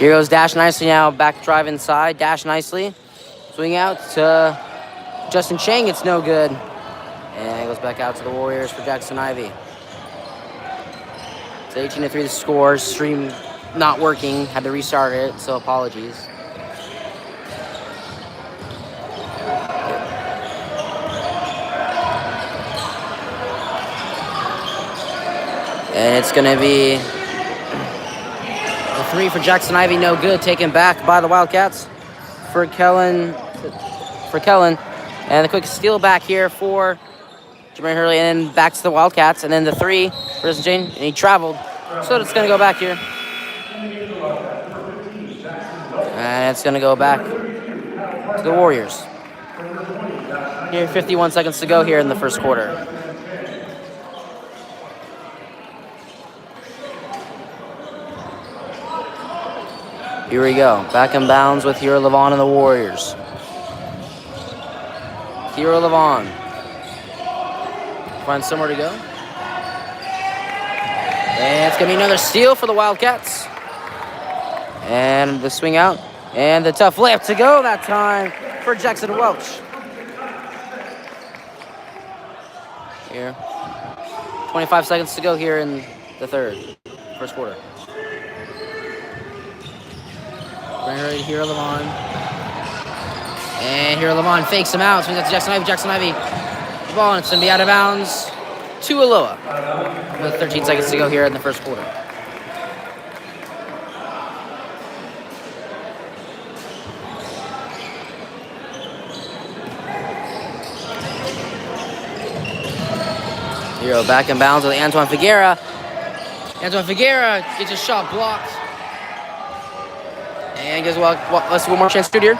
Here goes Dash Nicely now, back drive inside. Dash Nicely. Swing out to Justin Chang, it's no good. And it goes back out to the Warriors for Jackson Ivy. It's 18-3 the score. Stream not working. Had to restart it, so apologies. And it's going to be a 3 for Jackson Ivy, no good. Taken back by the Wildcats for Kellen. And the quick steal back here for Jermaine Hurley, and then back to the Wildcats. And then the 3 for Justin Jane, and he traveled. So it's going to go back here. And it's going to go back to the Warriors. Here, 51 seconds to go here in the first quarter. Here we go. Back in bounds with Hero Levon and the Warriors. Hero Levon. Find somewhere to go. And it's going to be another steal for the Wildcats. And the swing out. And the tough layup to go that time for Jackson Welch. Here. 25 seconds to go here in the first quarter. Hero Levon. And Hero Levon fakes him out. Swings out to Jackson Ivy. Jackson Ivy. The ball, and it's going to be out of bounds to Aloha. With 13 seconds to go here in the first quarter. Hero back in bounds with Antoine Figuera. Antoine Figuera gets his shot blocked. And gives let's see one more chance to do here.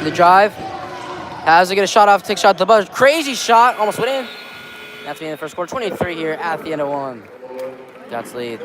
The drive. Has to get a shot off, take a shot to the buzzer. Crazy shot, almost went in. That's the end of the first quarter. 23 here at the end of one. That's lead.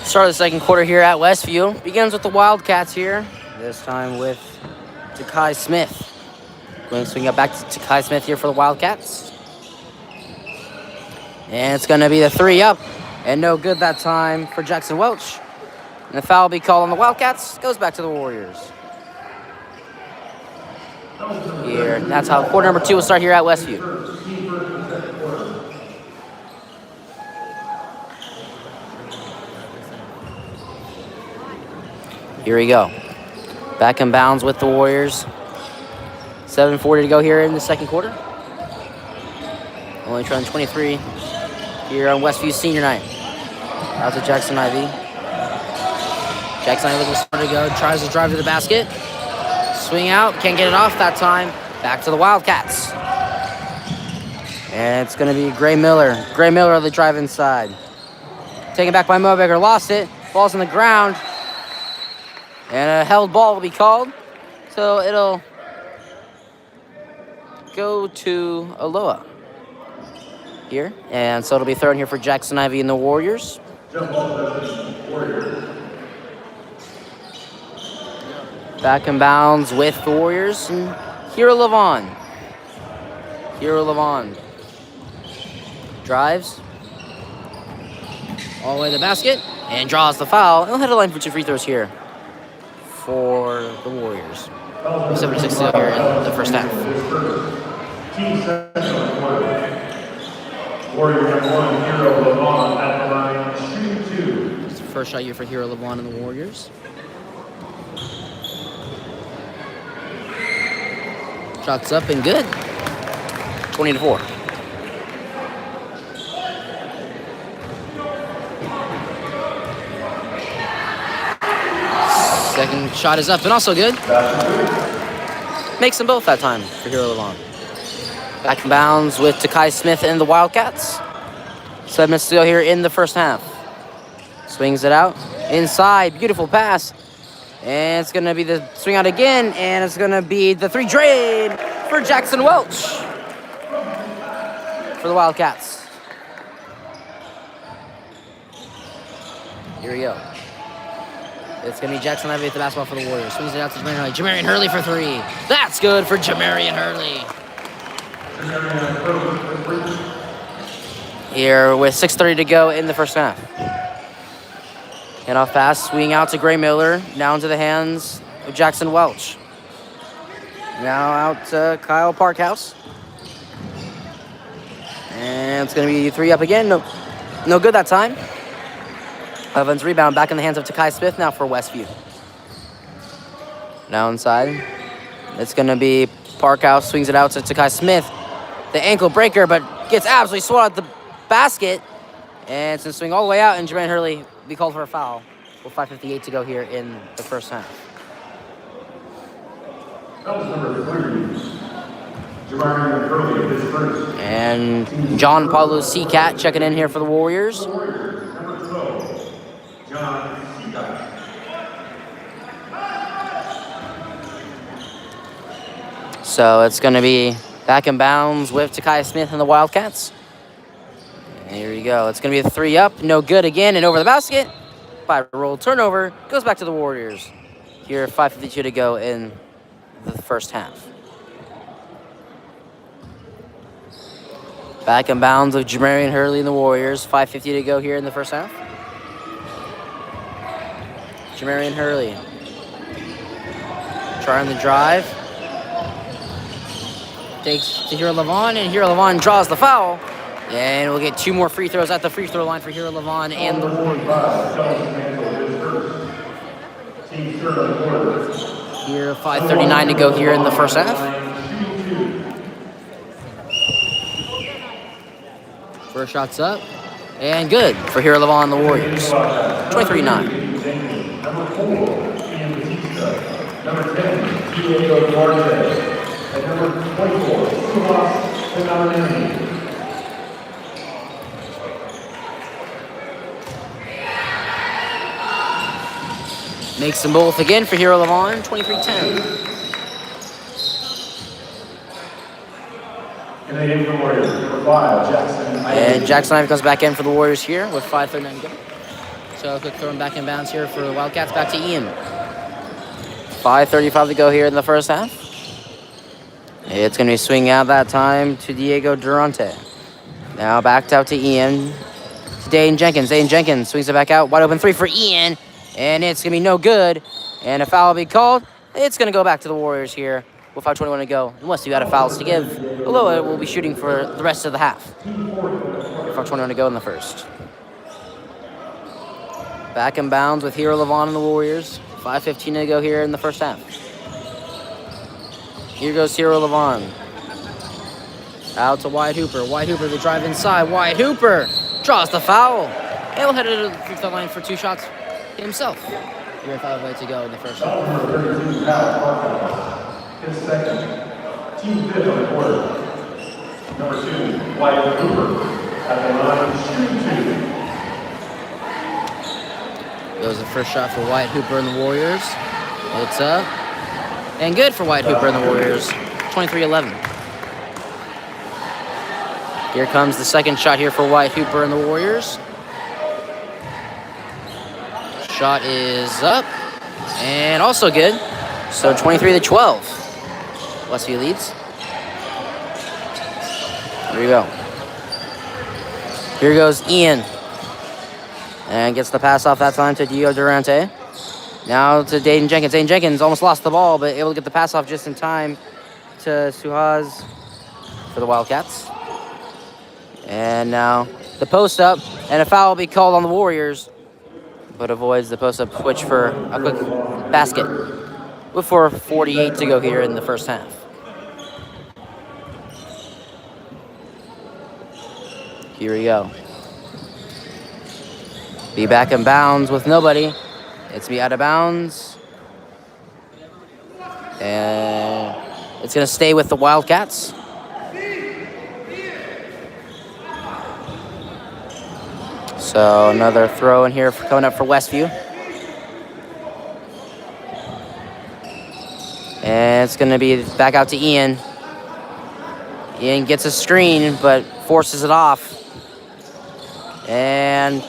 Start of the second quarter here at Westview. Begins with the Wildcats here. This time with Takai Smith. Going to swing up back to Takai Smith here for the Wildcats. And it's going to be the 3 up. And no good that time for Jackson Welch. And the foul will be called on the Wildcats. Goes back to the Warriors. Here. And that's how quarter number 2 will start here at Westview. Here we go. Back in bounds with the Warriors. 7:40 to go here in the second quarter. Only trying 23 here on Westview Senior Night. Out to Jackson Ivy. Jackson Ivy looking smart to go. Tries to drive to the basket. Swing out. Can't get it off that time. Back to the Wildcats. And it's going to be Gray Miller. Gray Miller on the drive inside. Taken back by Mobecker. Lost it. Ball's on the ground. And a held ball will be called. So it'll go to Aloha here. And so it'll be thrown here for Jackson Ivy and the Warriors. Back in bounds with the Warriors. And Hero Levon. Hero Levon. Drives. All the way to the basket. And draws the foul. He'll head the line for 2 free throws here for the Warriors. 76 to go here in the first half. Warrior number 1, Hero Levon at the line, shooting 2. It's the first shot here for Hero Levon and the Warriors. Shots up and good. 20-4. Second shot is up and also good. Makes them both that time for Hero Levon. Back in bounds with Takai Smith and the Wildcats. 7 minutes to go here in the first half. Swings it out. Inside. Beautiful pass. And it's going to be the swing out again. And it's going to be the 3 drain for Jackson Welch for the Wildcats. Here we go. It's going to be Jackson Levy with the basketball for the Warriors. Swings it out to Jamarian Hurley. Jamarian Hurley for 3. That's good for Jamarian Hurley. Here with 6:30 to go in the first half. Handoff pass, swing out to Gray Miller. Now into the hands of Jackson Welch. Now out to Kyle Parkhouse. And it's going to be 3 up again. No good that time. Evans rebound back in the hands of Takai Smith now for Westview. Now inside. It's going to be Parkhouse, swings it out to Takai Smith. The ankle breaker, but gets absolutely swatted at the basket. And it's going to swing all the way out, and Jermaine Hurley will be called for a foul with 5:58 to go here in the first half. That was number 3. Jermaine Hurley, his first. And John Paulo Seacat checking in here for the Warriors. Warriors, number 12, John Seacat. So it's going to be back in bounds with Takai Smith and the Wildcats. And here you go. It's going to be a 3 up. No good again. And over the basket. By roll turnover. Goes back to the Warriors. Here, 5:52 to go in the first half. Back in bounds with Jamarian Hurley and the Warriors. 5:50 to go here in the first half. Jamarian Hurley. Trying the drive. Takes to Hero Levon, and Hero Levon draws the foul. And we'll get 2 more free throws at the free throw line for Hero Levon and the Warriors. Here, 5:39 to go here in the first half. First shot's up, and good for Hero Levon and the Warriors. 23-9. Number 4, Ian Batista. Number 10, Diego Duarte. And number 24, Subas Penalini. Makes them both again for Hero Levon, 23-10. And they give the Warriors, number 5, Jackson. And Jackson Ivey comes back in for the Warriors here with 5:39 to go. So a quick throw back in bounds here for the Wildcats. Back to Ian. 5:35 to go here in the first half. It's going to be swinging out that time to Diego Durante. Now backed out to Ian. To Dane Jenkins. Dane Jenkins swings it back out. Wide open 3 for Ian. And it's going to be no good. And a foul will be called. It's going to go back to the Warriors here with 5:21 to go. Unless you got a fouls to give. Aloha will be shooting for the rest of the half. 5:21 to go in the first. Back in bounds with Hero Levon and the Warriors. 5:15 to go here in the first half. Here goes Hero Levon. Out to Wyatt Hooper. Wyatt Hooper, the drive inside. Wyatt Hooper draws the foul. And he'll head to the free throw line for 2 shots himself. Here, 5:08 to go in the first half. His second, team 5th on the quarter. Number 2, Wyatt Hooper. At the line, shooting 2. Goes the first shot for Wyatt Hooper and the Warriors. It's up. And good for Wyatt Hooper and the Warriors. 23-11. Here comes the second shot here for Wyatt Hooper and the Warriors. Shot is up. And also good. So 23-12. Westview leads. Here we go. Here goes Ian. And gets the pass off that time to Dio Durante. Now to Dayton Jenkins. Dayton Jenkins almost lost the ball, but able to get the pass off just in time to Suhas for the Wildcats. And now the post up, and a foul will be called on the Warriors, but avoids the post up switch for a quick basket with 4:48 to go here in the first half. Here we go. Be back in bounds with nobody. It's be out of bounds. And it's going to stay with the Wildcats. So another throw in here coming up for Westview. And it's going to be back out to Ian. Ian gets a screen, but forces it off. And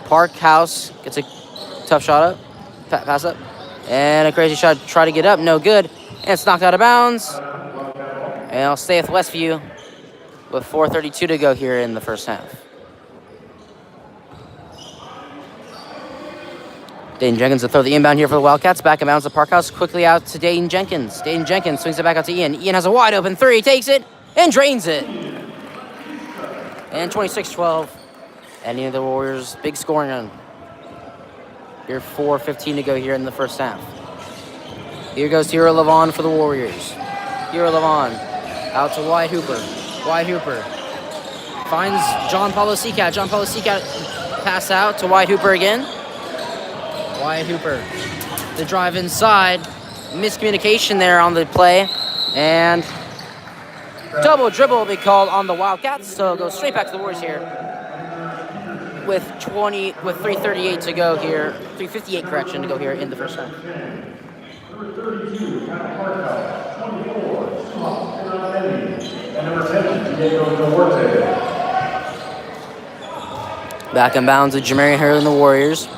Parkhouse gets a tough shot up, pass up. And a crazy shot, try to get up, no good. And it's knocked out of bounds. And I'll stay with Westview with 4:32 to go here in the first half. Dayton Jenkins will throw the inbound here for the Wildcats. Back in bounds to Parkhouse. Quickly out to Dayton Jenkins. Dayton Jenkins swings it back out to Ian. Ian has a wide open three. Takes it and drains it. And 26-12. Ending the Warriors' big scoring run. Here 4:15 to go here in the first half. Here goes Hero Levon for the Warriors. Hero Levon out to Wyatt Hooper. Wyatt Hooper finds John Paulo Seacat. John Paulo Seacat pass out to Wyatt Hooper again. Wyatt Hooper, the drive inside, miscommunication there on the play, and double dribble will be called on the Wildcats, so it goes straight back to the Warriors here with 3:38 to go here, 3:58 correction to go here in the first half. Number 32, Matt Parkhouse. 24, and number 10, Diego Duarte. Back in bounds with Jamarian Hurley and the Warriors.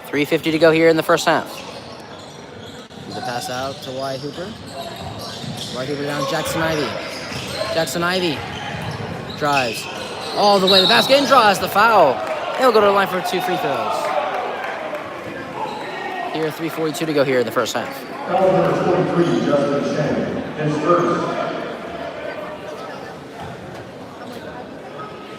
3:50 to go here in the first half. The pass out to Wyatt Hooper. Wyatt Hooper down Jackson Ivey. Jackson Ivey drives all the way to the basket and draws the foul. He'll go to the line for 2 free throws. Here, 3:42 to go here in the first half. Foul number 23, Justin Shen, his first.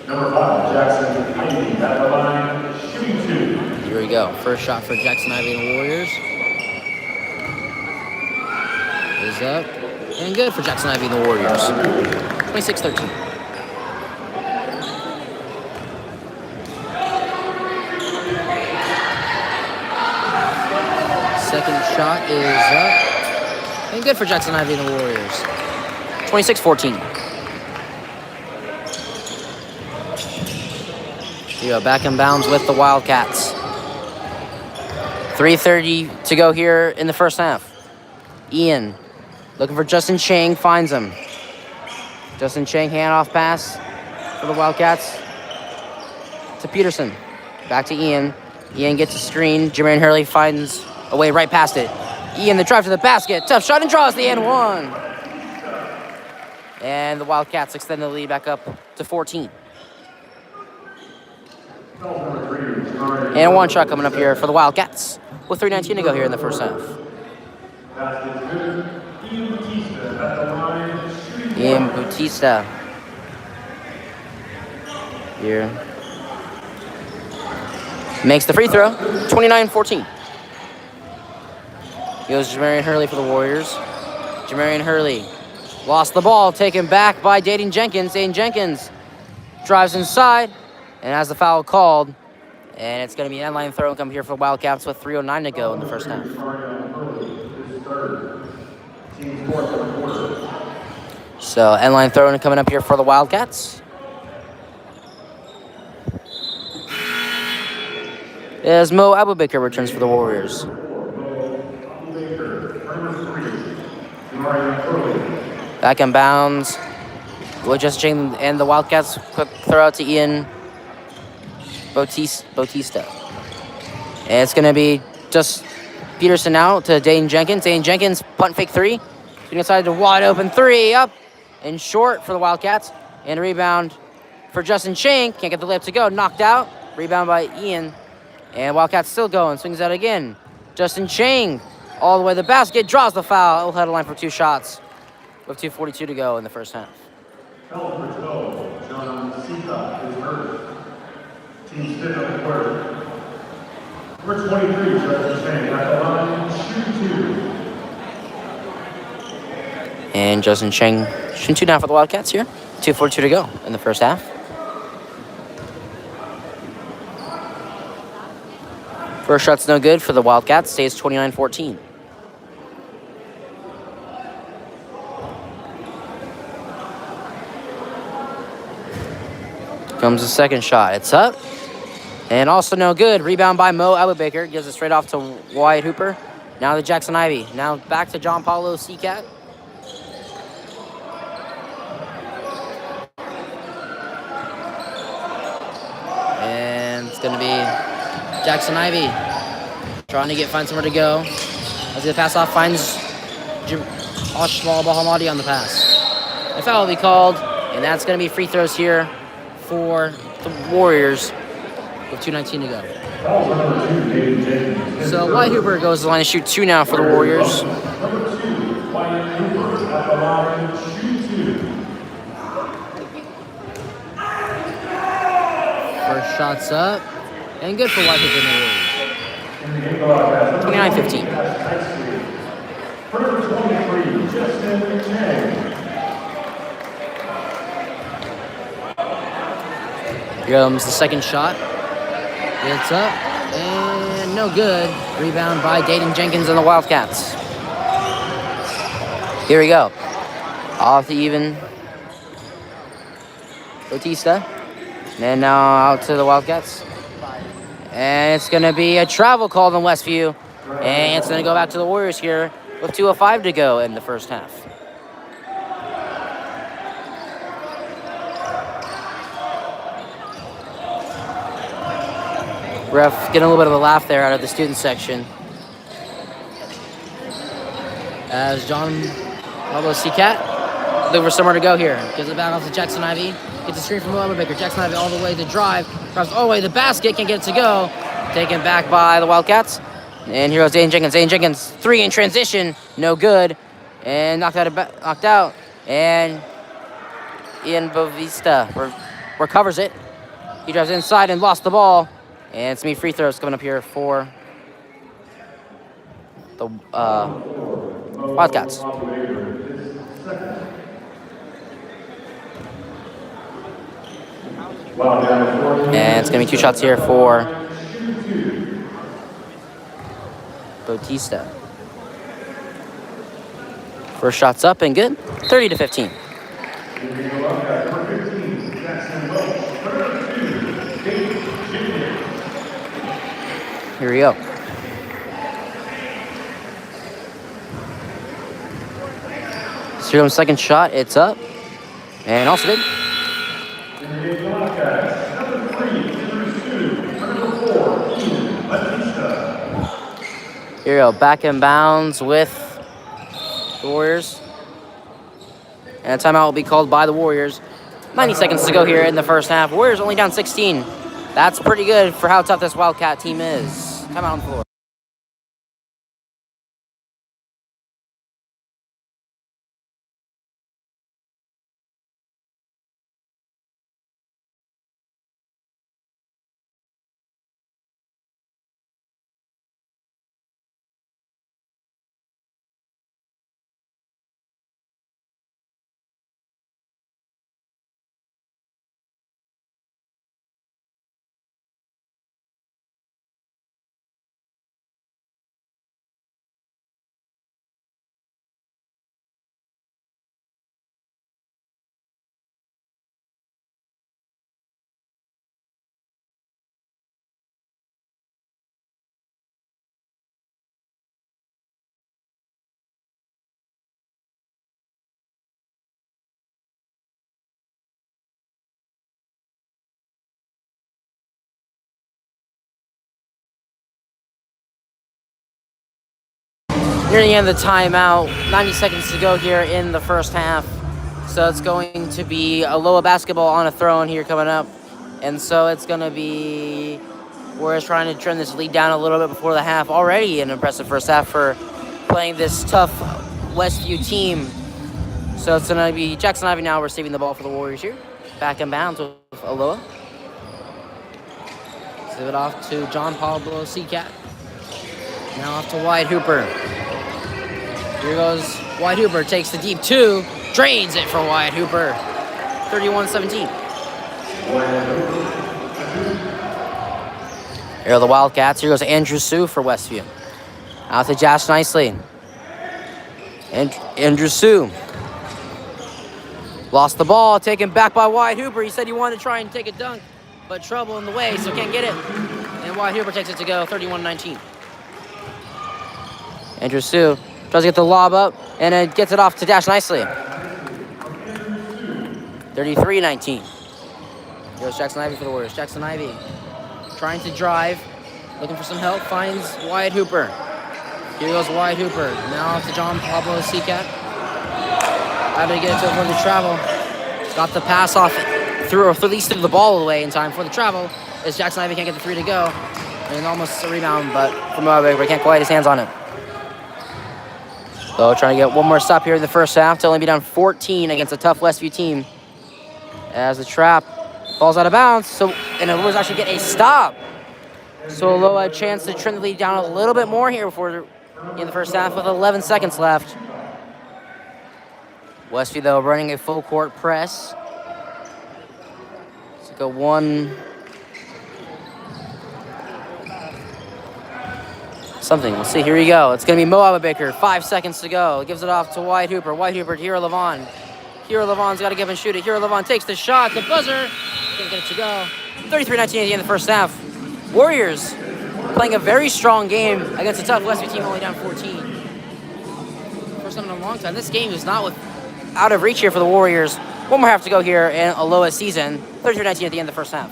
Number 5, Jackson Ivey at the line, shooting 2. Here we go. First shot for Jackson Ivey and the Warriors. Is up. And good for Jackson Ivey and the Warriors. 26-13. Second shot is up. And good for Jackson Ivey and the Warriors. 26-14. Here we go. Back in bounds with the Wildcats. 3:30 to go here in the first half. Ian looking for Justin Chang, finds him. Justin Chang, handoff pass for the Wildcats to Peterson. Back to Ian. Ian gets a screen. Jermaine Hurley finds a way right past it. Ian, the drive to the basket. Tough shot and draws the and one. And the Wildcats extend the lead back up to 14. And one shot coming up here for the Wildcats with 3:19 to go here in the first half. Ian Bautista here makes the free throw. 29-14. Goes Jamarian Hurley for the Warriors. Jamarian Hurley lost the ball, taken back by Dayton Jenkins. Dayton Jenkins drives inside and has the foul called. And it's going to be an end-line throw and come here for Wildcats with 3:09 to go in the first half. So end-line throw and coming up here for the Wildcats as Mo Abubakar returns for the Warriors. Back in bounds. Justin and the Wildcats quick throw out to Ian Bautista. And it's going to be just Peterson out to Dane Jenkins. Dane Jenkins, punt fake three. Shooting inside to wide open three, up and short for the Wildcats. And a rebound for Justin Chang. Can't get the layup to go. Knocked out. Rebound by Ian. And Wildcats still going. Swings out again. Justin Chang all the way to the basket. Draws the foul. He'll head a line for 2 shots with 2:42 to go in the first half. Foul number 12, John Sika is hurt. Team's fifth on the quarter. Number 23, Justin Chang at the line, shoot 2. And Justin Chang shooting 2 down for the Wildcats here. 2:42 to go in the first half. First shot's no good for the Wildcats. Stays 29-14. Comes the second shot. It's up. And also no good. Rebound by Mo Abubaker. Gives it straight off to Wyatt Hooper. Now to Jackson Ivey. Now back to John Paulo Seacat. And it's going to be Jackson Ivey trying to find somewhere to go. As the pass off, finds Ashmal Bahamadi on the pass. A foul will be called, and that's going to be free throws here for the Warriors with 2:19 to go. So Wyatt Hooper goes to the line to shoot 2 now for the Warriors. Number 2, Wyatt Hooper at the line, shoot 2. First shot's up, and good for Wyatt Hooper in the Warriors. 29-15. For number 23, Justin Chang. Here comes the second shot. It's up, and no good. Rebound by Dayton Jenkins and the Wildcats. Here we go. Off the even. Bautista. And now out to the Wildcats. And it's going to be a travel call in Westview. And it's going to go back to the Warriors here with 2:05 to go in the first half. Ref getting a little bit of a laugh there out of the student section. As John Pablo Seacat looking for somewhere to go here. Gives it back off to Jackson Ivey. Gets a screen from Baker. Jackson Ivey all the way to drive. Drives all the way to the basket. Can't get it to go. Taken back by the Wildcats. And here goes Dane Jenkins. Dane Jenkins, 3 in transition. No good. And knocked out. And Ian Bovista recovers it. He drives inside and lost the ball. And it's me free throws coming up here for the Wildcats. And it's going to be 2 shots here for Bautista. First shot's up and good. 30-15. Here we go. So here comes second shot. It's up. And also good. Here we go. Back in bounds with the Warriors. And a timeout will be called by the Warriors. 90 seconds to go here in the first half. Warriors only down 16. That's pretty good for how tough this Wildcat team is. Timeout on the floor. near the end of the timeout. 90 seconds to go here in the first half. So it's going to be Aloha basketball on a throw-in here coming up. And so it's going to be Warriors trying to turn this lead down a little bit before the half. Already an impressive first half for playing this tough Westview team. So it's going to be Jackson Ivey now receiving the ball for the Warriors here. Back in bounds with Aloha. Give it off to John Pablo Seacat. Now off to Wyatt Hooper. Here goes Wyatt Hooper. Takes the deep two. Drains it for Wyatt Hooper. 31-17. Here are the Wildcats. Here goes Andrew Sue for Westview. Out to Josh Nicely. And Andrew Sue. Lost the ball. Taken back by Wyatt Hooper. He said he wanted to try and take a dunk, but trouble in the way, so can't get it. And Wyatt Hooper takes it to go. 31-19. Andrew Sue tries to get the lob up, and it gets it off to Dash Nicely. 33-19. Here's Jackson Ivey for the Warriors. Jackson Ivey trying to drive, looking for some help, finds Wyatt Hooper. Here goes Wyatt Hooper. Now off to John Pablo Seacat. Having to get it to avoid the travel. Got the pass off through, or at least threw the ball away in time for the travel, as Jackson Ivey can't get the three to go. And almost a rebound, but from Moabig, but can't quite get his hands on it. So trying to get one more stop here in the first half to only be down 14 against a tough Westview team. As the trap falls out of bounds, and the Warriors actually get a stop. So Aloha a chance to trim the lead down a little bit more here before in the first half with 11 seconds left. Westview, though, running a full court press. Let's go one. Something. We'll see. Here we go. It's going to be Mo Ababaker. 5 seconds to go. Gives it off to Wyatt Hooper. Wyatt Hooper to Hero Levon. Hero Levon's got to give and shoot it. Hero Levon takes the shot. The buzzer. Can't get it to go. 33-19 at the end of the first half. Warriors playing a very strong game against a tough Westview team, only down 14. First time in a long time. This game is not out of reach here for the Warriors. One more half to go here in Aloha season. 33-19 at the end of the first half.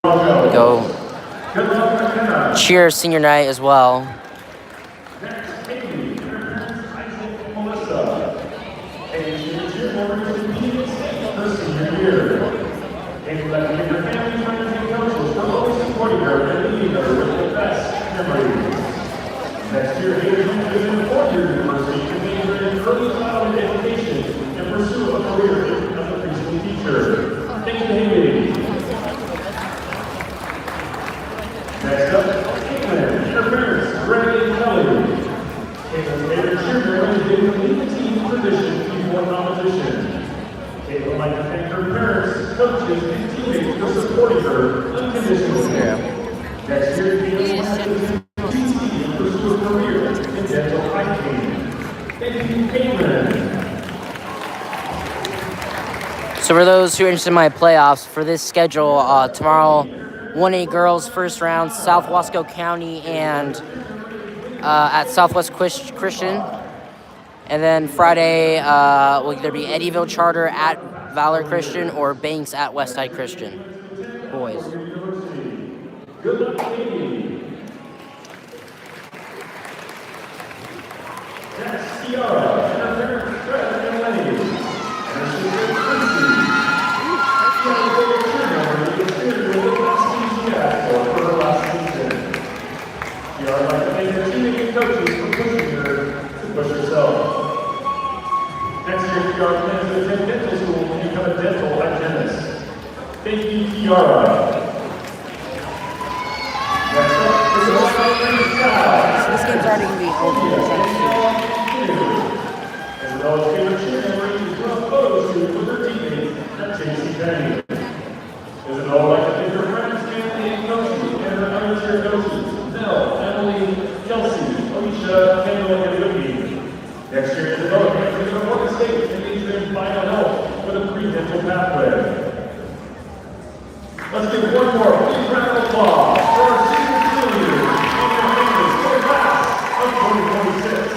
Go cheers senior night as well. Thank you for your family, friends, and coaches for always supporting her and leading her with the best memories. Next year, Hayden is in the fourth-year university to major in early childhood education and pursue a career as a preschool teacher. Thank you, Hayden. Next up, Caitlin and her parents, Greg and Kelly. Caitlin's favorite cheerleader has been to lead the team tradition before competition. Caitlin would like to thank her parents, coaches, and teammates for supporting her unconditionally. Next year, Caitlin will have to and pursue a career in dental hygiene. Thank you, Caitlin. So for those who are interested in my playoffs, for this schedule, tomorrow, 1A girls first round, South Wasco County and at Southwest Christian. And then Friday, will either be Eddyville Charter at Valor Christian or Banks at Westside Christian. Boys. Good luck, Katie. That's Ciara and her parents, Fred and Lenny. And her sister, Chrissy. Ciara's favorite cheerleader is cheerleader with last season for her last season. Ciara would like to thank her teammates and coaches for pushing her to push herself. Next year, Ciara plans to attend dental school and become a dental hygienist. Thank you, Ciara. Next up, this This game's already going to be over. as well as favorite cheerleader to do a photo shoot with her teammates at JCPenney. Isabel would like to thank her friends, family, and coaches, and her other cheer coaches, Mel, Emily, Kelsey, Alicia, Kendall, and Whitney. Next year, Isabel plans to Oregon State and major in biohealth with a pre-dental pathway. Let's give one more big round of applause for our senior cheerleaders and their families for the class of 2026.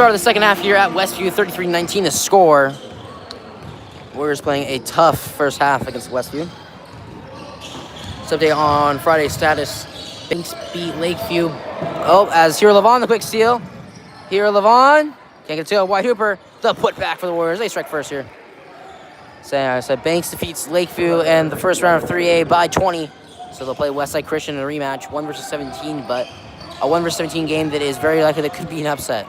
Start of the second half here at Westview, 33-19 the score. Warriors playing a tough first half against Westview. This update on Friday's status. Banks beat Lakeview. Oh, as Hero Levon, the quick steal. Hero Levon, can't get to a White Hooper. The putback for the Warriors. They strike first here. So I said Banks defeats Lakeview in the first round of 3A by 20. So they'll play Westside Christian in a rematch, 1 versus 17, but a 1 versus 17 game that is very likely that could be an upset.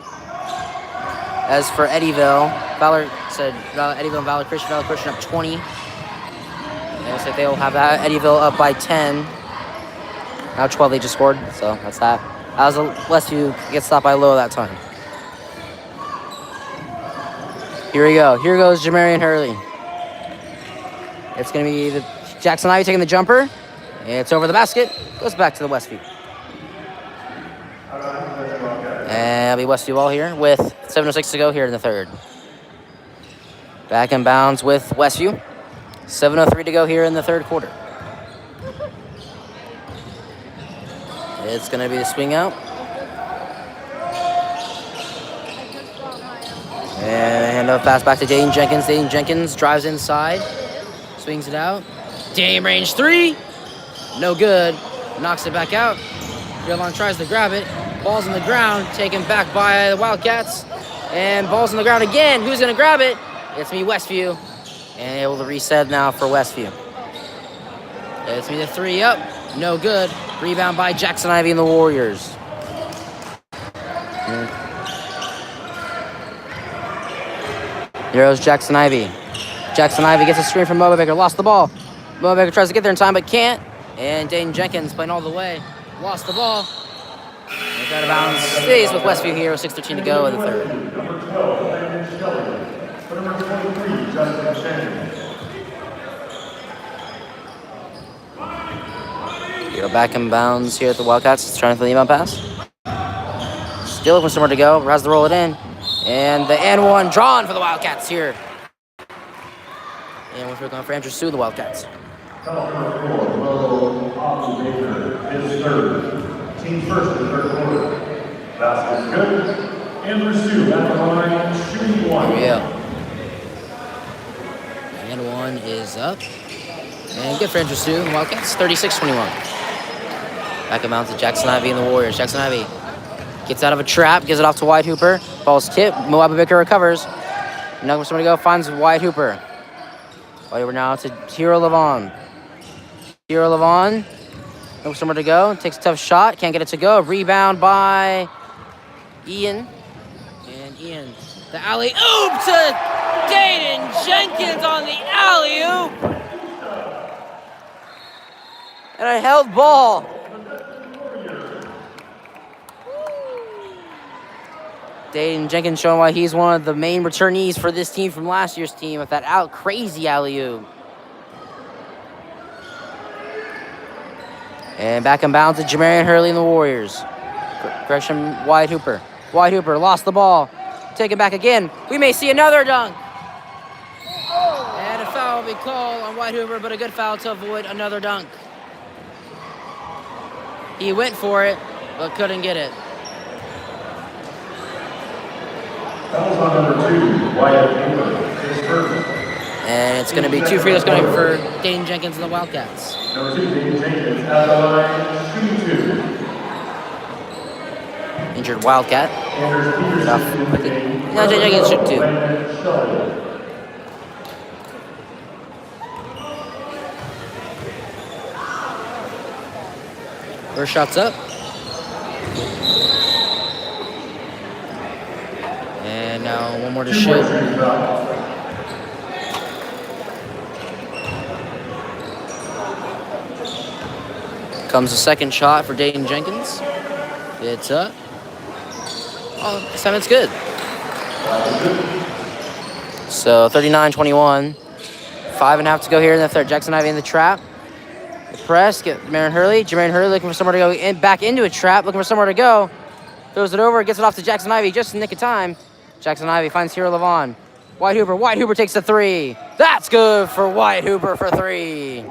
As for Eddyville, Eddyville and Valor Christian up 20. And it looks like they'll have that. Eddyville up by 10. Now 12 they just scored, so that's that. As Westview gets stopped by low that time. Here we go. Here goes Jamarian Hurley. It's going to be the Jackson Ivy taking the jumper. It's over the basket. Goes back to the Westview. And it'll be Westview ball here with 7:06 to go here in the third. Back in bounds with Westview. 7:03 to go here in the third quarter. It's going to be the swing out. And handoff pass back to Dayton Jenkins. Dayton Jenkins drives inside. Swings it out. Dame range 3. No good. Knocks it back out. Yvonne tries to grab it. Ball's on the ground. Taken back by the Wildcats. And ball's on the ground again. Who's going to grab it? It's me, Westview. And able to reset now for Westview. It's me, the 3 up. No good. Rebound by Jackson Ivy and the Warriors. Here goes Jackson Ivy. Jackson Ivy gets a screen from Moba Baker. Lost the ball. Moba Baker tries to get there in time, but can't. And Dayton Jenkins playing all the way. Lost the ball. It's out of bounds. Stays with Westview here with 6:13 to go in the third. You're back in bounds here at the Wildcats. Trying for the inbound pass. Still looking for somewhere to go. Has to roll it in. And the N1 drawn for the Wildcats here. And we're going for Andrew Sue, the Wildcats. His third. Team first in the third quarter. Basket's good. Andrew Sue at the line, shooting 1. Yeah. And 1 is up. And good for Andrew Sue, the Wildcats. 36-21. Back in bounds to Jackson Ivy and the Warriors. Jackson Ivy gets out of a trap, gives it off to White Hooper. Ball's tipped. Moab Baker recovers. Now for somebody to go, finds White Hooper. White Hooper now to Hero Levon. Hero Levon. Looking for somewhere to go. Takes a tough shot. Can't get it to go. Rebound by Ian. And Ian. The alley-oop to Dayton Jenkins on the alley-oop. And a held ball. Dayton Jenkins showing why he's one of the main returnees for this team from last year's team with that crazy alley-oop. And back in bounds to Jamarian Hurley and the Warriors. Gresham White Hooper. White Hooper lost the ball. Take it back again. We may see another dunk. And a foul will be called on White Hooper, but a good foul to avoid another dunk. He went for it, but couldn't get it. Foul's on number 2, Wyatt Hooper. His first. And it's going to be 2 free throws going for Dayton Jenkins and the Wildcats. Number 2, Dayton Jenkins at the line, shooting 2. Injured Wildcat. Anders Peterson. No, Jenkins shoot 2. First shot's up. And now one more to shoot. Comes the second shot for Dayton Jenkins. It's up. Oh, this time it's good. So 39-21. 5.5 to go here in the third. Jackson Ivy in the trap. The press, get Jamarian Hurley. Jamarian Hurley looking for somewhere to go back into a trap, looking for somewhere to go. Throws it over, gets it off to Jackson Ivy just in the nick of time. Jackson Ivy finds Hero Levon. White Hooper takes the 3. That's good for White Hooper for 3.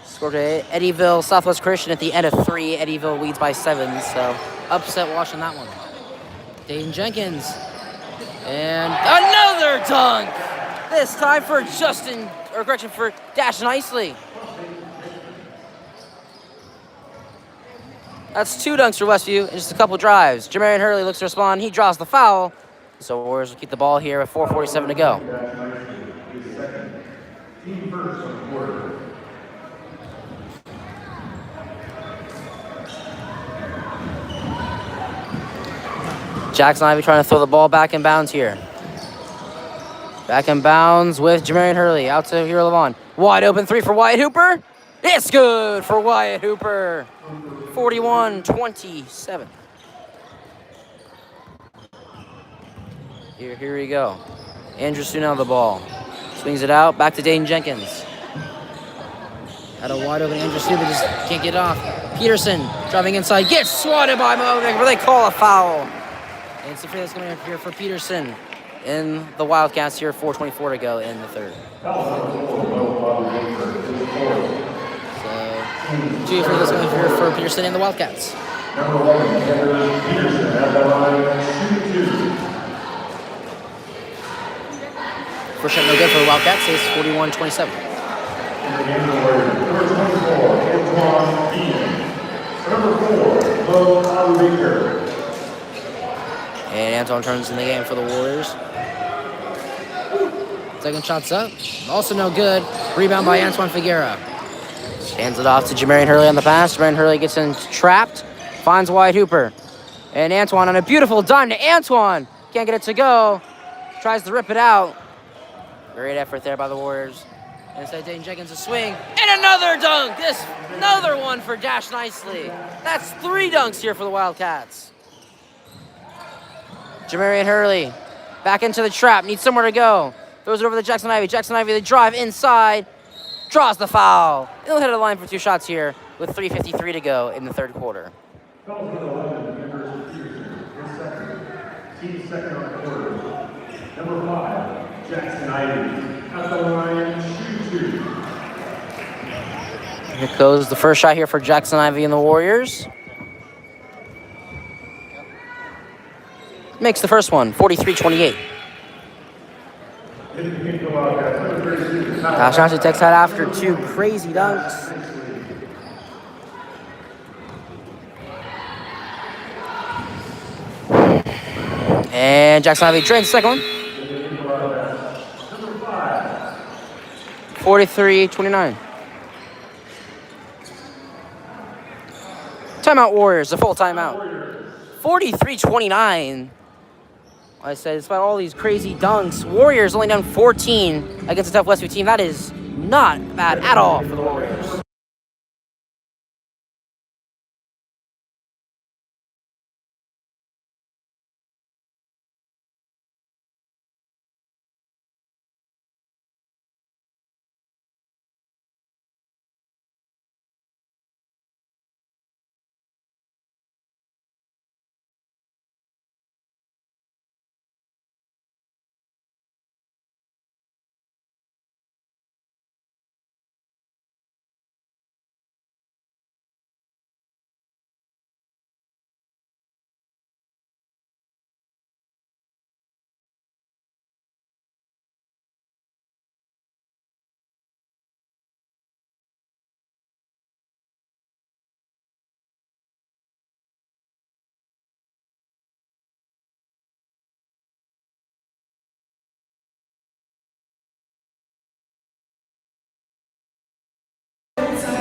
Scored to Eddyville Southwest Christian at the end of 3. Eddyville leads by 7, so upset watch on that one. Dayton Jenkins. And another dunk! This time for for Dash Nicely. That's 2 dunks for Westview and just a couple drives. Jamarian Hurley looks to respond. He draws the foul. So Warriors will keep the ball here with 4:47 to go. Jackson Ivey trying to throw the ball back in bounds here. Back in bounds with Jamarian Hurley. Out to Hero Levon. Wide open 3 for Wyatt Hooper. It's good for Wyatt Hooper. 41-27. Here we go. Andrew Soon on the ball. Swings it out. Back to Dayton Jenkins. Had a wide open Andrew Soon, but just can't get it off. Peterson driving inside. Gets swatted by Movic, but they call a foul. And it's the free that's coming up here for Peterson in the Wildcats here. 4:24 to go in the third. So, 2 free that's coming here for Peterson and the Wildcats. Number 11, Peterson at the line, shoot 2. First shot no good for the Wildcats. It's 41-27. Number 24, Antoine Ian. Number 4, Bo Albaker. And Antoine turns in the game for the Warriors. Second shot's up. Also no good. Rebound by Antoine Figuera. Hands it off to Jamarian Hurley on the pass. Jamarian Hurley gets in trapped. Finds Wyatt Hooper. And Antoine on a beautiful dime to Antoine. Can't get it to go. Tries to rip it out. Great effort there by the Warriors. Instead, Dayton Jenkins a swing. And another dunk! Another one for Dash Nicely. That's 3 dunks here for the Wildcats. Jamarian Hurley back into the trap. Needs somewhere to go. Throws it over to Jackson Ivey. Jackson Ivey, the drive inside. Draws the foul. He'll hit the line for 2 shots here with 3:53 to go in the third quarter. Team second on the quarter. Number 5, Jackson Ivey. At the line, shoot 2. Here goes the first shot here for Jackson Ivey and the Warriors. Makes the first one, 43-28. Dash Nicely takes that after 2 crazy dunks. And Jackson Ivey drains the second one. 43-29. Timeout Warriors, a full timeout. 43-29. Like I said, despite all these crazy dunks, Warriors only down 14 against a tough Westview team. That is not bad at all for the Warriors.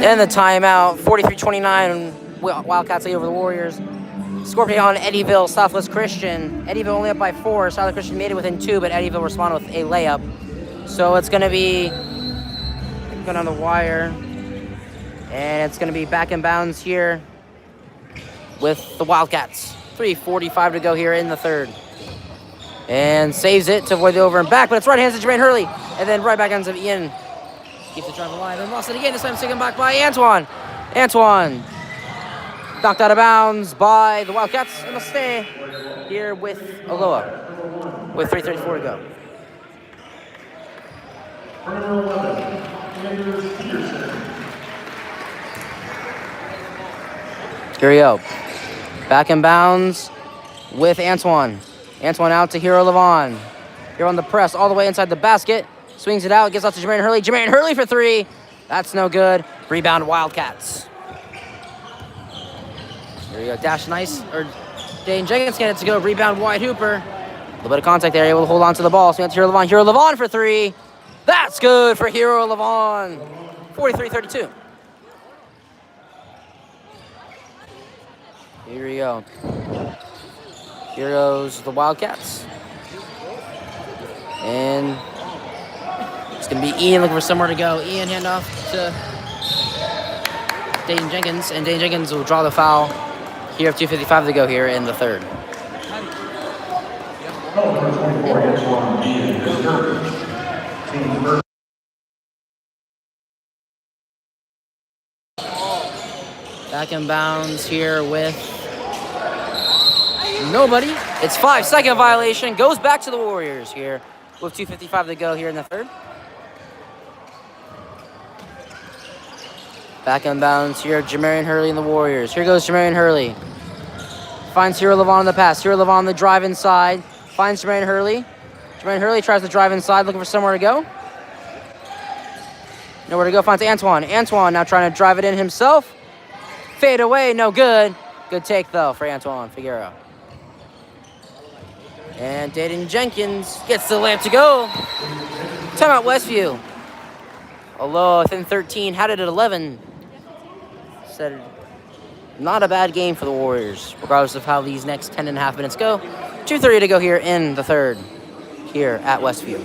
And the timeout, 43-29, Wildcats lead over the Warriors. Scorpion on Eddyville, Southwest Christian. Eddyville only up by 4. Southwest Christian made it within 2, but Eddyville responded with a layup. So it's going to be going on the wire. And it's going to be back in bounds here with the Wildcats. 3:45 to go here in the third. And saves it to avoid the over and back, but it's right hands to Jermaine Hurley. And then right back hands of Ian. Keeps the drive alive and lost it again. This time taken back by Antoine. Antoine knocked out of bounds by the Wildcats. And they'll stay here with Aloha with 3:34 to go. Number 11, Andrew Peterson. Here we go. Back in bounds with Antoine. Antoine out to Hero Levon. Here on the press, all the way inside the basket. Swings it out, gets out to Jermaine Hurley. Jermaine Hurley for three. That's no good. Rebound Wildcats. There you go, dash nice. Or Dane Jenkins getting it to go. Rebound Wyatt Hooper. A little bit of contact there, able to hold on to the ball. Swing out to Hero Levon. Hero Levon for three. That's good for Hero Levon. 43-32. Here we go. Here goes the Wildcats. And it's going to be Ian looking for somewhere to go. Ian handoff to Dayton Jenkins. And Dayton Jenkins will draw the foul. Here, 2:55 to go here in the third. Back in bounds here with nobody. It's 5-second violation. Goes back to the Warriors here with 2:55 to go here in the third. Back in bounds here, Jamarian Hurley and the Warriors. Here goes Jamarian Hurley. Finds Hero Levon on the pass. Hero Levon on the drive inside. Finds Jamarian Hurley. Jamarian Hurley tries to drive inside, looking for somewhere to go. Nowhere to go, finds Antoine. Antoine now trying to drive it in himself. Fade away, no good. Good take, though, for Antoine Figueroa. And Dayton Jenkins gets the layup to go. Timeout Westview. Aloha within 13, had it at 11. Said not a bad game for the Warriors, regardless of how these next 10.5 minutes go. 2:30 to go here in the third, here at Westview.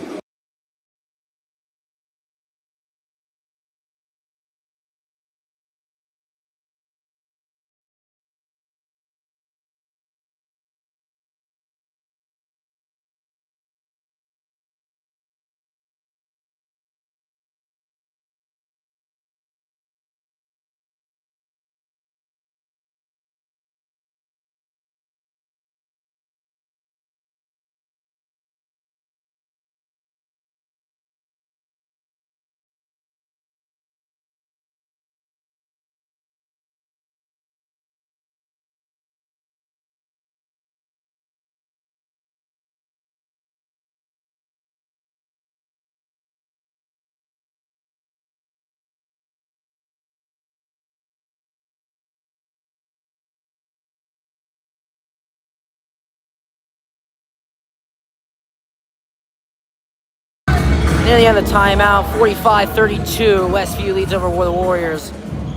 Near the end of the timeout, 45-32. Westview leads over the Warriors.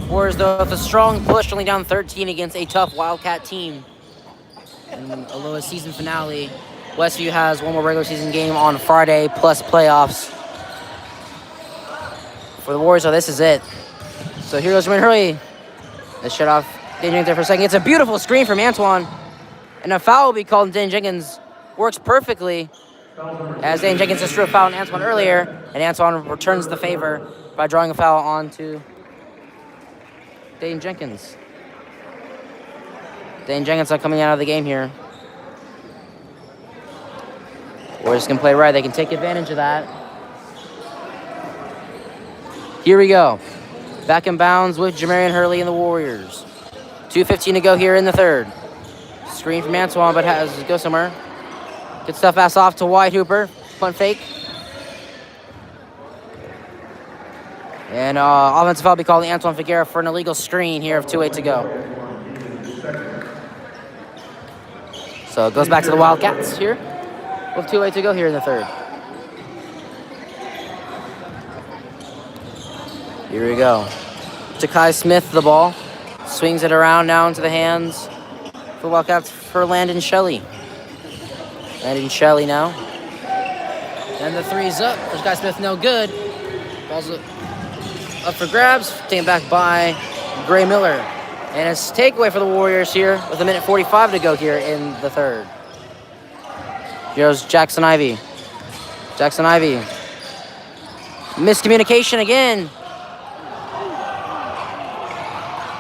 Warriors, though, with a strong push, only down 13 against a tough Wildcat team. In Aloha's season finale, Westview has one more regular season game on Friday, plus playoffs. For the Warriors, so this is it. So here goes Jermaine Hurley. Let's shut off Dane Jenkins there for a second. It's a beautiful screen from Antoine. And a foul will be called, and Dane Jenkins works perfectly. As Dane Jenkins just drew a foul on Antoine earlier, and Antoine returns the favor by drawing a foul on to Dane Jenkins. Dane Jenkins not coming out of the game here. Warriors can play right. They can take advantage of that. Here we go. Back in bounds with Jamarian Hurley and the Warriors. 2:15 to go here in the third. Screen from Antoine, but has to go somewhere. Good stuff, pass off to Wyatt Hooper. Punt fake. And offensive foul will be called Antoine Figueroa for an illegal screen here of 2:08 to go. So it goes back to the Wildcats here with 2:08 to go here in the third. Here we go. Takai Smith the ball. Swings it around now into the hands for Wildcats for Landon Shelley. Landon Shelley now. And the three's up. There's Takai Smith, no good. Ball's up for grabs. Taken back by Gray Miller. And it's takeaway for the Warriors here with 1:45 to go here in the third. Here's Jackson Ivey. Jackson Ivey. Miscommunication again.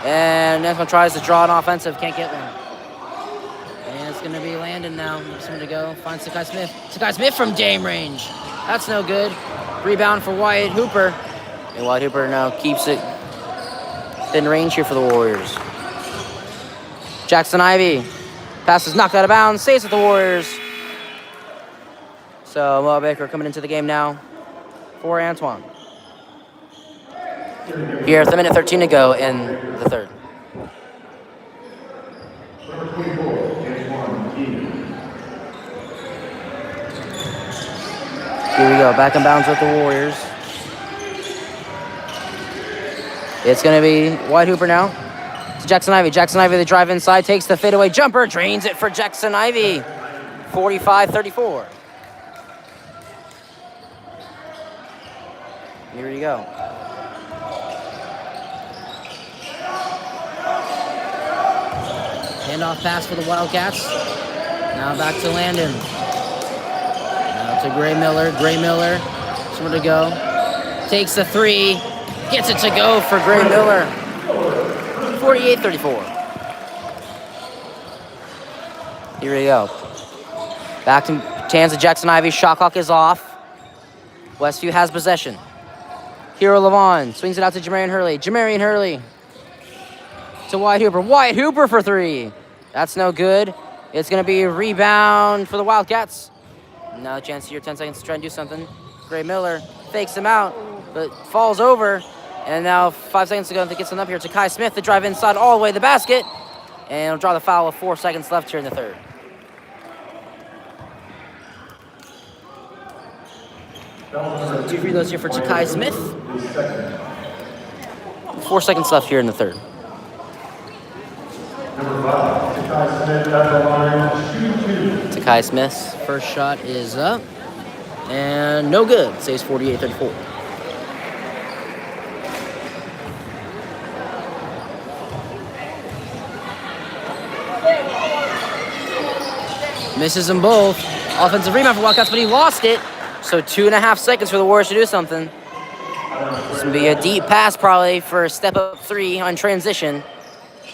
And Antoine tries to draw an offensive, can't get one. And it's going to be Landon now. Someone to go. Finds Takai Smith. Takai Smith from game range. That's no good. Rebound for Wyatt Hooper. And Wyatt Hooper now keeps it within range here for the Warriors. Jackson Ivy. Pass is knocked out of bounds. Stays with the Warriors. So Mo Baker coming into the game now for Antoine. Here at the minute 13 to go in the third. Here we go, back in bounds with the Warriors. It's going to be wide hooper now. It's Jackson Ivy. Jackson Ivy, the drive inside, takes the fadeaway jumper, drains it for Jackson Ivy. 45-34. Here we go. Handoff pass for the Wildcats. Now back to Landon. Now to Gray Miller. Gray Miller, somewhere to go. Takes the three. Gets it to go for Gray Miller. 48-34. Here we go. Back to hands of Jackson Ivy. Shot clock is off. Westview has possession. Hero Levon swings it out to Jamarian Hurley. Jamarian Hurley to Wyatt Hooper. Wyatt Hooper for three. That's no good. It's going to be a rebound for the Wildcats. Now a chance here, 10 seconds to try and do something. Gray Miller fakes him out, but falls over. And now 5 seconds to go to get something up here to Kai Smith to drive inside all the way to the basket. And he'll draw the foul with 4 seconds left here in the third. So 2 free throws here for Takai Smith. 4 seconds left here in the third. Takai Smith's first shot is up. And no good. Saves 48-34. Misses them both. Offensive rebound for Wildcats, but he lost it. So 2.5 seconds for the Warriors to do something. This will be a deep pass probably for a step-up three on transition.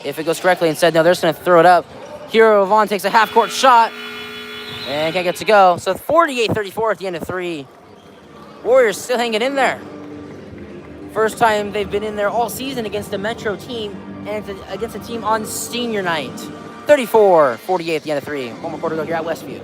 If it goes correctly, instead, no, they're just going to throw it up. Hero Vaughn takes a half-court shot and can't get to go. So 48-34 at the end of three. Warriors still hanging in there. First time they've been in there all season against a Metro team and against a team on senior night. 34-48 at the end of three. One more quarter to go here at Westview.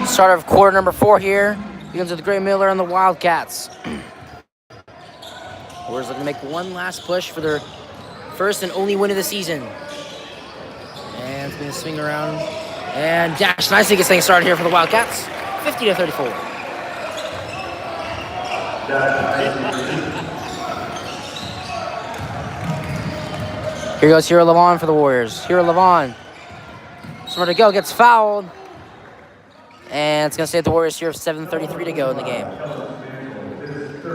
Start of quarter number 4 here. Begins with Gray Miller on the Wildcats. Warriors looking to make one last push for their first and only win of the season. And it's going to swing around and dash nicely gets things started here for the Wildcats. 50-34. Here goes Hero Levon for the Warriors. Hero Levon. Somewhere to go, gets fouled. And it's going to stay at the Warriors here with 7:33 to go in the game.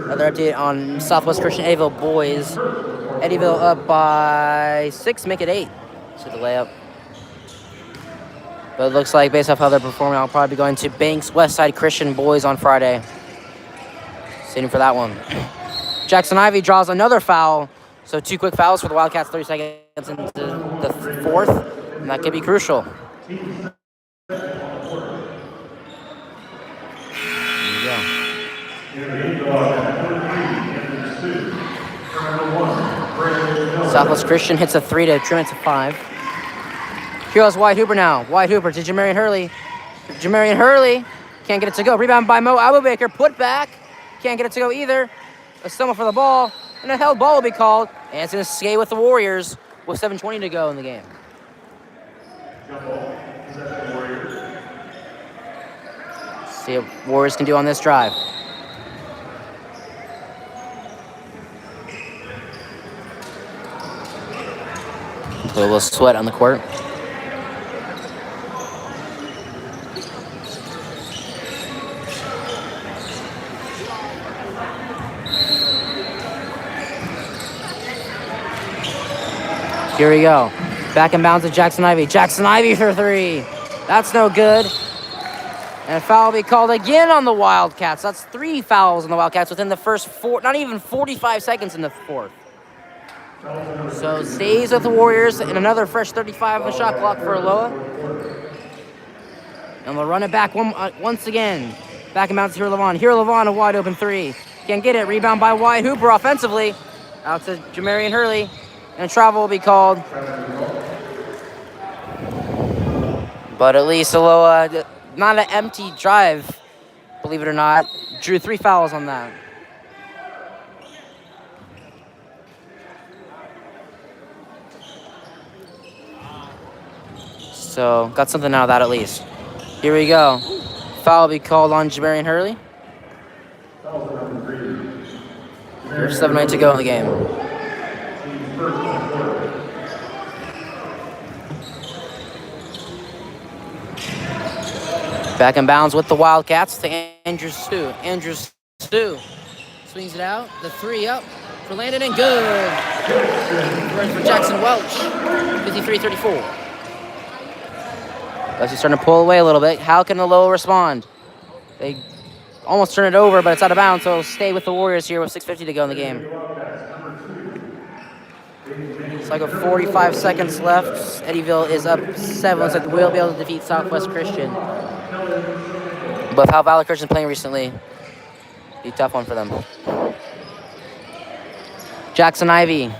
Another update on Southwest Christian Eddyville boys. Eddyville up by 6, make it 8. So the layup. But it looks like based off how they're performing, I'll probably be going to Banks Westside Christian boys on Friday. Sitting for that one. Jackson Ivy draws another foul. So 2 quick fouls for the Wildcats, 30 seconds into the fourth. And that could be crucial. Southwest Christian hits a 3 to trim it to 5. Here's Wyatt Hooper now. Wyatt Hooper to Jamarian Hurley. Jamarian Hurley can't get it to go. Rebound by Mo Abubaker. Put back. Can't get it to go either. A stumble for the ball. And a held ball will be called. And it's going to stay with the Warriors with 7:20 to go in the game. See what Warriors can do on this drive. A little sweat on the court. Here we go. Back in bounds to Jackson Ivey. Jackson Ivey for 3. That's no good. And a foul will be called again on the Wildcats. That's 3 fouls on the Wildcats within the first 4, not even 45 seconds in the fourth. So stays with the Warriors and another fresh 35 on the shot clock for Aloha. And we'll run it back once again. Back in bounds to Hero Levon. Hero Levon, a wide open 3. Can't get it. Rebound by Wyatt Hooper offensively. Out to Jamarian Hurley. And travel will be called. But at least Aloha, not an empty drive, believe it or not. Drew 3 fouls on that. So, got something out of that at least. Here we go. Foul will be called on Jamarian Hurley. There's 7:09 to go in the game. Back in bounds with the Wildcats to Andrew Stu. Andrew Stu swings it out. The 3 up for Landon and good. For Jackson Welch. 53-34. Leslie's starting to pull away a little bit. How can Aloha respond? They almost turn it over, but it's out of bounds, so it'll stay with the Warriors here with 6:50 to go in the game. It's like 45 seconds left. Eddyville is up 7. Looks like we'll be able to defeat Southwest Christian. But how Valley Christian's playing recently, be a tough one for them. Jackson Ivey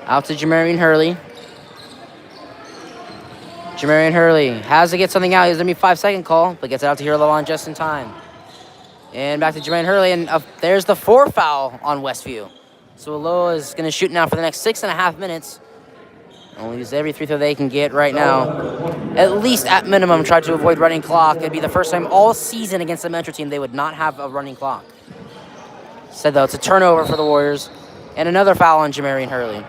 out to Jamarian Hurley. Jamarian Hurley has to get something out. He's going to be a 5-second call, but gets it out to Hero Levon just in time. And back to Jamarian Hurley, and there's the 4 foul on Westview. So Aloha is going to shoot now for the next 6.5 minutes. Only use every free throw they can get right now. At least at minimum, try to avoid running clock. It'd be the first time all season against the Metro team they would not have a running clock. Said though, it's a turnover for the Warriors. And another foul on Jamarian Hurley.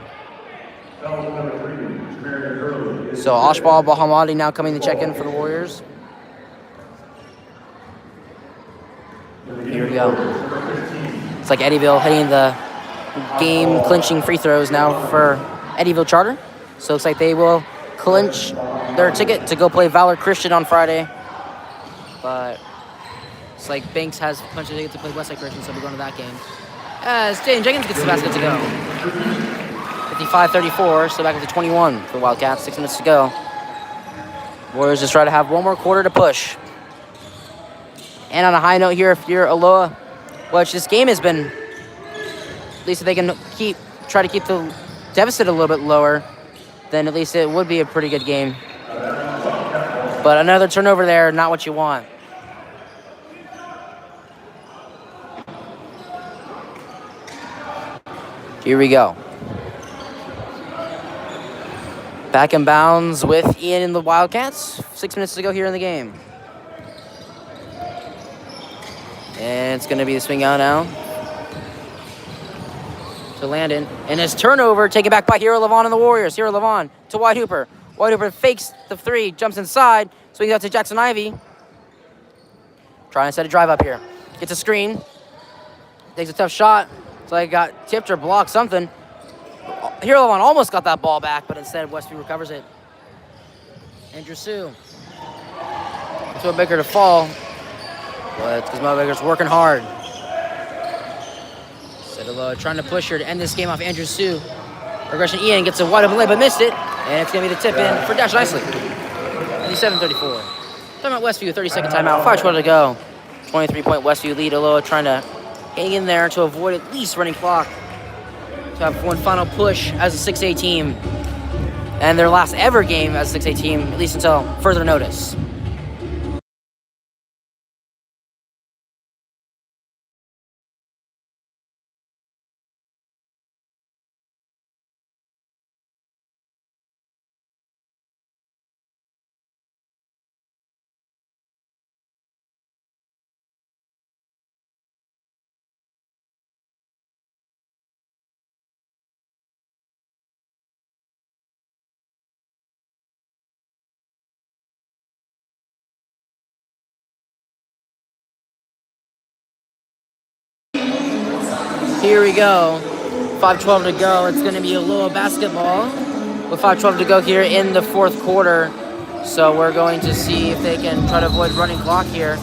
So Ashbal Bahamadi now coming to check in for the Warriors. Here we go. It's like Eddyville hitting the game-clinching free throws now for Eddyville Charter. So it looks like they will clinch their ticket to go play Valor Christian on Friday. But it's like Banks has punched a ticket to play Westside Christian, so we're going to that game. As Jaden Jenkins gets the basket to go. 55-34, so back up to 21 for the Wildcats. 6 minutes to go. Warriors just try to have one more quarter to push. And on a high note here, if you're Aloha, which this game has been, at least if they can try to keep the deficit a little bit lower, then at least it would be a pretty good game. But another turnover there, not what you want. Here we go. Back in bounds with Ian and the Wildcats. 6 minutes to go here in the game. And it's going to be the swing out now to Landon. And his turnover taken back by Hero Levon and the Warriors. Hero Levon to Wyatt Hooper. Wyatt Hooper fakes the 3, jumps inside, swings out to Jackson Ivey. Trying to set a drive up here. Gets a screen. Takes a tough shot. It's like got tipped or blocked something. Hero Levon almost got that ball back, but instead Westview recovers it. Andrew Sue. To a Baker to fall. But it's because Mo Baker's working hard. Aloha trying to push her to end this game off Andrew Sue. Regression Ian gets a wide open lay, but missed it. And it's going to be the tip in for Dash Nicely. 57-34. Talking about Westview, 30-second timeout. 5:12 to go 23-point Westview lead. Aloha trying to hang in there to avoid at least running clock. To have one final push as a 6A team. And their last ever game as a 6A team, at least until further notice. Here we go. 5:12 to go. It's going to be Aloha basketball with 5:12 to go here in the fourth quarter. So we're going to see if they can try to avoid running clock here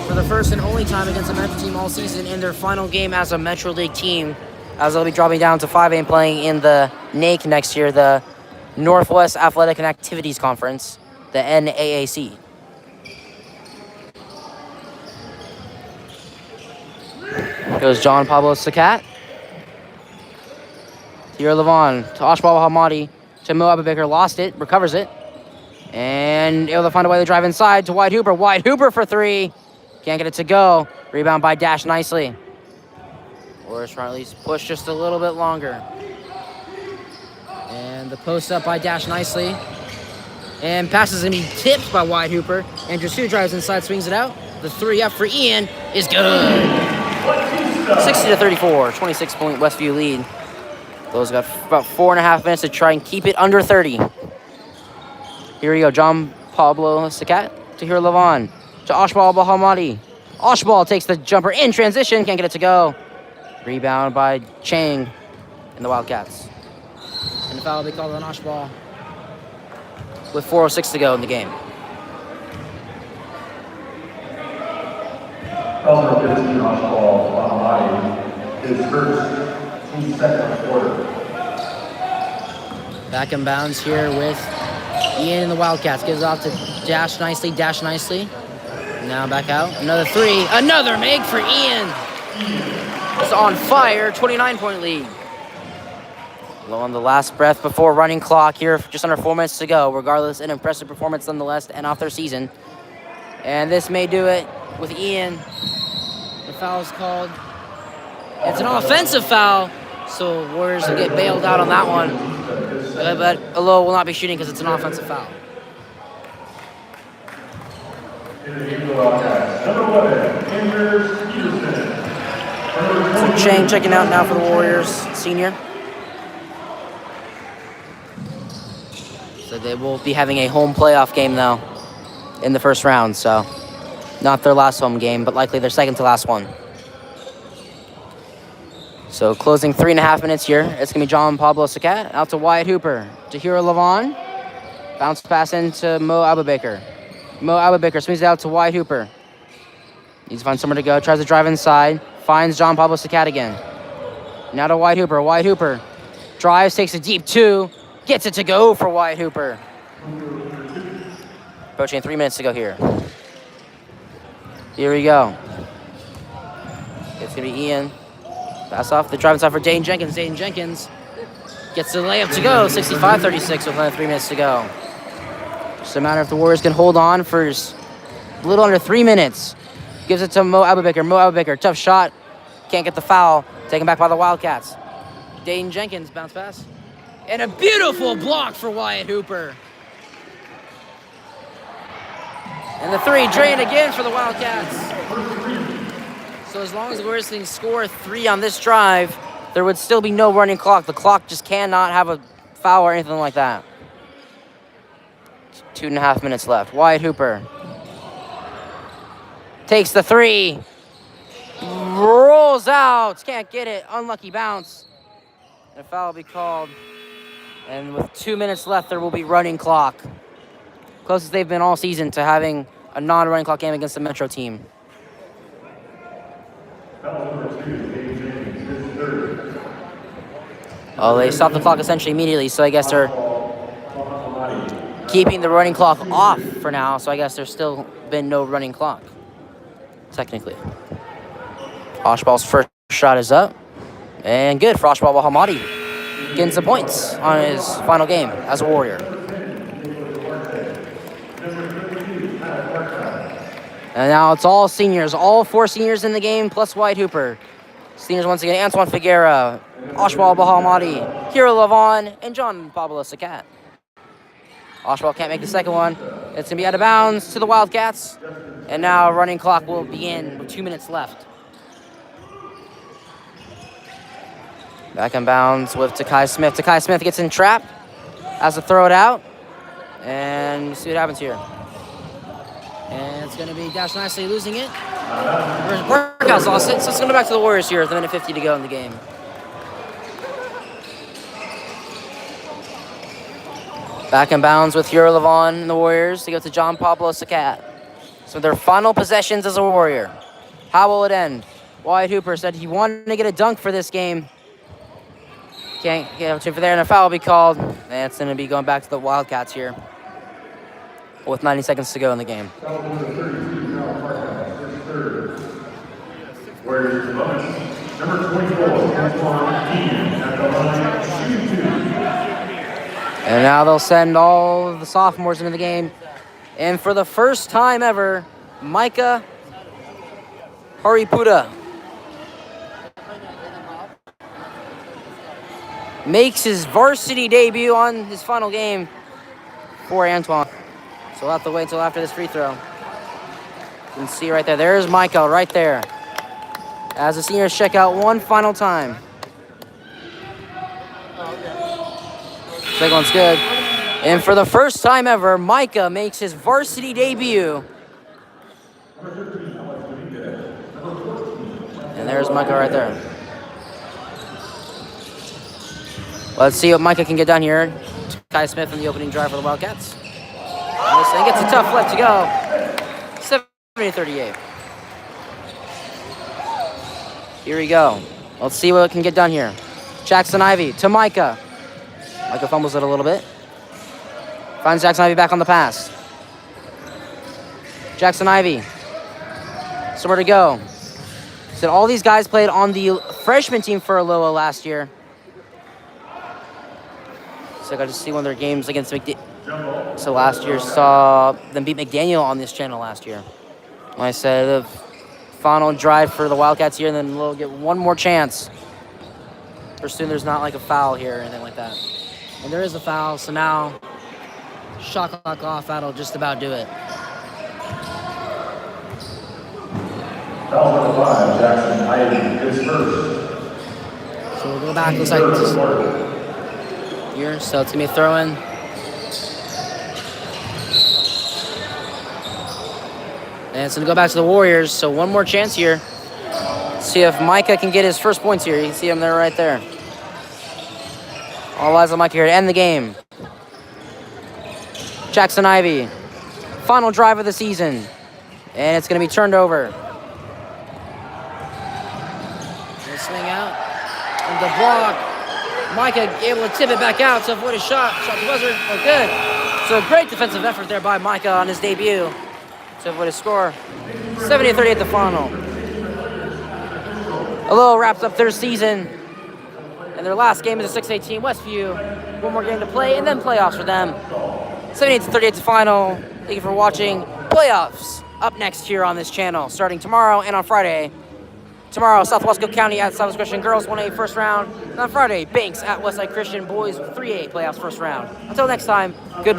for the first and only time against a Metro team all season in their final game as a Metro League team, as they'll be dropping down to 5A and playing in the NAC next year, the Northwest Athletic and Activities Conference, the NAAC. Goes John Pablo Sakat. Here Levon to Ashbal Hamadi to Mo Abubaker, lost it, recovers it. And able to find a way to drive inside to Wyatt Hooper. Wyatt Hooper for three. Can't get it to go. Rebound by Dash nicely. Warriors trying to at least push just a little bit longer. And the post up by Dash nicely. And passes going to be tipped by Wyatt Hooper. And Dresu drives inside, swings it out. The three up for Ian is good. 60-34, 26-point Westview lead. Those got about 4.5 minutes to try and keep it under 30. Here we go, John Pablo Sakat to here Levon to Ashbal Bahamadi. Ashbal takes the jumper in transition, can't get it to go. Rebound by Chang and the Wildcats. And the foul will be called on Ashbal with 4:06 to go in the game. Number 15 Ashbal Bahamadi, his first team second quarter. Back in bounds here with Ian and the Wildcats. Gives off to Dash nicely, Dash nicely. Now back out. Another three. Another make for Ian. It's on fire. 29-point lead. Low on the last breath before running clock here. Just under 4 minutes to go. Regardless, an impressive performance nonetheless to end off their season. And this may do it with Ian. The foul is called. It's an offensive foul. So Warriors will get bailed out on that one. But Aloha will not be shooting because it's an offensive foul. So Chang checking out now for the Warriors, senior. So they will be having a home playoff game though in the first round. So not their last home game, but likely their second to last one. So closing 3.5 minutes here. It's going to be John Pablo Sakat out to Wyatt Hooper. To Hero Levon. Bounce pass into Mo Abubaker. Mo Abubaker swings it out to Wyatt Hooper. Needs to find somewhere to go. Tries to drive inside. Finds John Pablo Sakat again. Now to Wyatt Hooper. Wyatt Hooper drives, takes a deep two. Gets it to go for Wyatt Hooper. Approaching 3 minutes to go here. Here we go. It's going to be Ian. Pass off the drive inside for Dayton Jenkins. Dayton Jenkins gets the layup to go. 65-36 with only 3 minutes to go. Just a matter if the Warriors can hold on for just a little under 3 minutes. Gives it to Mo Abubaker. Mo Abubaker, tough shot. Can't get the foul. Taken back by the Wildcats. Dayton Jenkins, bounce pass. And a beautiful block for Wyatt Hooper. And the three drained again for the Wildcats. So as long as the Warriors can score 3 on this drive, there would still be no running clock. The clock just cannot have a foul or anything like that. 2.5 minutes left. Wyatt Hooper takes the three. Rolls out. Can't get it. Unlucky bounce. And a foul will be called. And with 2 minutes left, there will be running clock. Closest they've been all season to having a non-running clock game against the Metro team. Oh, they stopped the clock essentially immediately, so I guess they're keeping the running clock off for now, so I guess there's still been no running clock. technically. Oshball's first shot is up. And good for Oshball Bahamati. Getting some points on his final game as a Warrior. And now it's all seniors. All 4 seniors in the game, plus Wyatt Hooper. Seniors once again, Antoine Figuera, Oshball Bahamati, Hero Levon, and John Pablo Sacat. Oshball can't make the second one. It's going to be out of bounds to the Wildcats. And now running clock will begin with 2 minutes left. Back in bounds with Takai Smith. Takai Smith gets in trap, has to throw it out. And see what happens here. And it's going to be Dash Nicely losing it. Workhouse lost it, so it's going to go back to the Warriors here with a minute 50 to go in the game. Back in bounds with Hero Levon and the Warriors to go to John Pablo Sacat. So their final possessions as a Warrior. How will it end? Wyatt Hooper said he wanted to get a dunk for this game. Can't get up to for there, and a foul will be called. And it's going to be going back to the Wildcats here with 90 seconds to go in the game. And now they'll send all of the sophomores into the game. And for the first time ever, Micah Haripuda makes his varsity debut on his final game for Antoine. So we'll have to wait until after this free throw. You can see right there. There's Micah right there. As the seniors check out one final time. Second one's good. And for the first time ever, Micah makes his varsity debut. And there's Micah right there. Let's see what Micah can get done here. Kai Smith in the opening drive for the Wildcats. This thing gets a tough left to go. 70-38. Here we go. Let's see what can get done here. Jackson Ivey to Micah. Micah fumbles it a little bit. Finds Jackson Ivey back on the pass. Jackson Ivey. Somewhere to go. So all these guys played on the freshman team for Aloha last year. So I got to see one of their games against McDaniel. So last year saw them beat McDaniel on this channel last year. Like I said, the final drive for the Wildcats here, and then we'll get one more chance. Assume there's not like a foul here or anything like that. And there is a foul, so now shot clock off, that'll just about do it. Foul number 5, Jackson Ivey, his first. So we'll go back, looks like here, so it's gonna be a throw-in. And it's gonna go back to the Warriors, so one more chance here. See if Micah can get his first points here. You can see him there right there. All eyes on Micah here to end the game. Jackson Ivey, final drive of the season. And it's gonna be turned over. He'll swing out, and the block. Micah able to tip it back out to avoid a shot. Shot the buzzer. Oh, good. So a great defensive effort there by Micah on his debut to avoid a score. 70-38 the final. Aloha wraps up their season. And their last game is a 6-18 Westview. One more game to play and then playoffs for them. 78-38 the final. Thank you for watching. Playoffs up next here on this channel starting tomorrow and on Friday. Tomorrow, Southwest Cook County at Southwest Christian Girls 1A first round. And on Friday, Banks at Westside Christian Boys 3A playoffs first round. Until next time, goodbye.